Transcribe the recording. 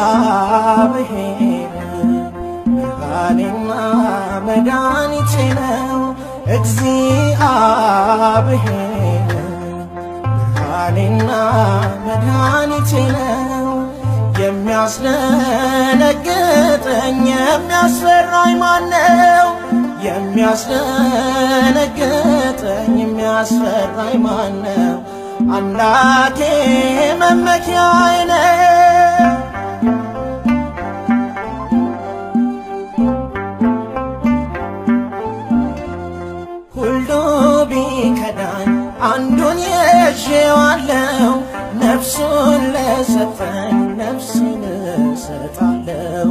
እግዚአብሔር ብርሃኔና መድኃኒቴ ነው። እግዚአብሔር ብርሃኔና መድኃኒቴ ነው። የሚያስደነግጠኝ የሚያስፈራኝ ማነው? የሚያስደነግጠኝ የሚያስፈራኝ ማነው? አምላኬ መመኪያዬ ነው። ሁሉ ቢከዳኝ አንዱን ይዤዋለሁ። ነፍሱን ለሰጠኝ ነፍሴን እሰጣለሁ።